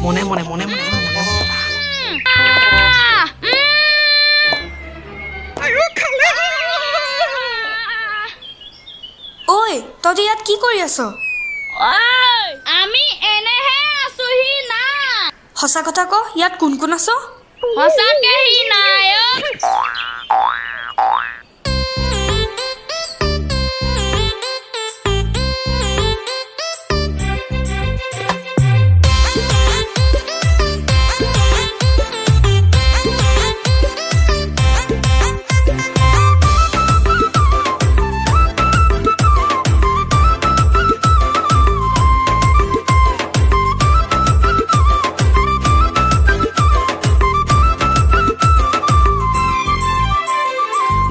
মনে মনে মনে মনে ঐ তই ইয়াত কি কৰি আছ? আমি এনেহে আছোহি না। সঁচা কথা ক, ইয়াত কোন কোন আছ? সঁচাকে হি নাই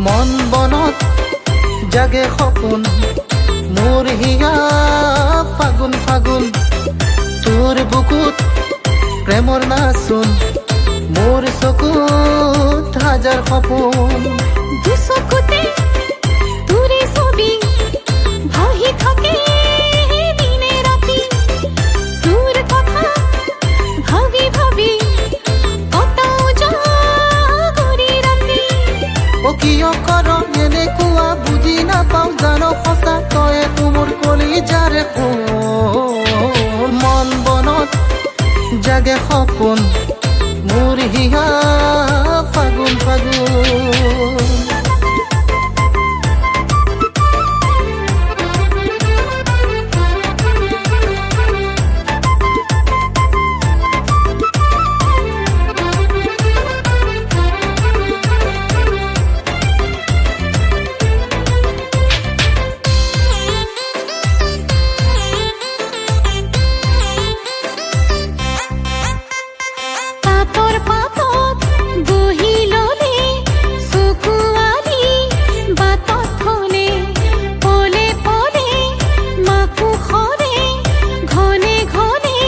মন বনত জাগে সপোন মোৰ হিয়া ফাগুন ফাগুন তোৰ বুকুত প্ৰেমৰ নাচোন মোৰ চকুত হাজাৰ সপোন দুচকুতে তোৰে ছবি ভাহি থাকে দিনে ৰাতি তোৰ কথা ভাবি ভাবি কটাও জাগৰি ৰাতি অ কিয় কৰ এনেকুৱা বুজি নাপাওঁ জানো সঁচা তয়ে মোৰ কলিজাৰ সোণ মন বনত জাগে সপোন মোৰ হিয়া ফাগুন ফাগুন পাতৰ পাতত বহি ললে চকুৱালি বাটত থলে পলে পলে মাকো সৰে ঘনে ঘনে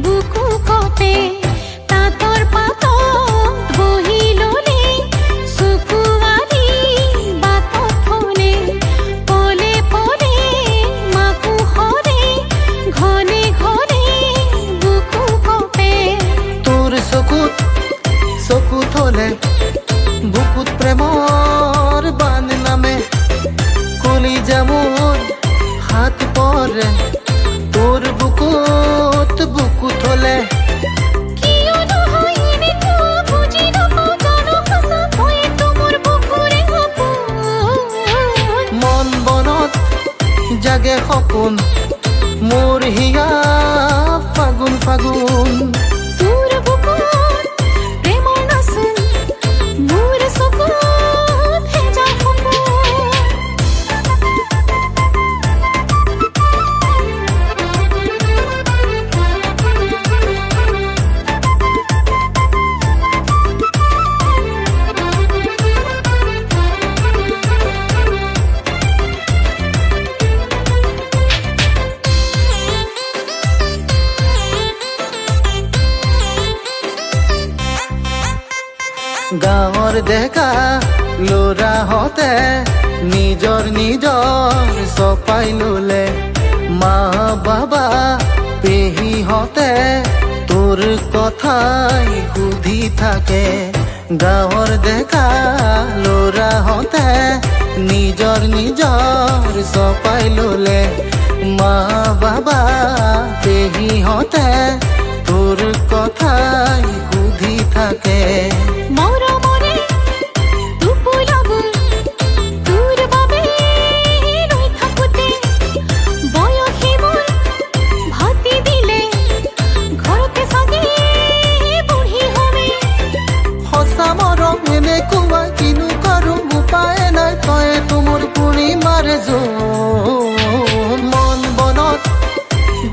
বুকু কপে পাতৰ পাতত বহি ললে চকুৱালি বাটত থলে পলে পলে মাকো সৰে ঘনে ঘনে বুকু কপে তোৰ চকুত হলে বুকুত প্ৰেমৰ বান নামে কলিজা মোৰ হাত পৰে তোৰ বুকুত হলে কিয় নহয় এনেকুৱা বুজি নাপাওঁ জানো সঁচা তয়েতো মোৰ বুকুৰে সপোন মন বনত জাগে সপোন মোৰ হিয়া ফাগুন ফাগুন তোৰ বুকুত প্ৰেমৰ নাচোন মোৰ চকুত হেঁচা সপোন গাঁৱৰ ডেকা ল'ৰাহঁতে নিজৰ চপাই ল'লে মা বাবা পেহীহঁতে তোৰ কথাই সুধি থাকে গাঁৱৰ ডেকা ল'ৰাহঁতে নিজৰ চপাই ল'লে মা বাবা পেহীহঁতে তোৰ কথাই সুধি থাকে মৰমৰে টোপোলাবোৰ তোৰ বাবে ৰৈ থাকোঁতে বয়সে মোৰ ভাতি দিলে ঘৰতে চাগে বুঢ়ী হ'বে সঁচা মৰম এনেকুৱা কিনো কৰোঁ উপায় নাই তয়েতো মোৰ পূৰ্ণিমাৰ জোন মন বনত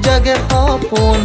জাগে সপোন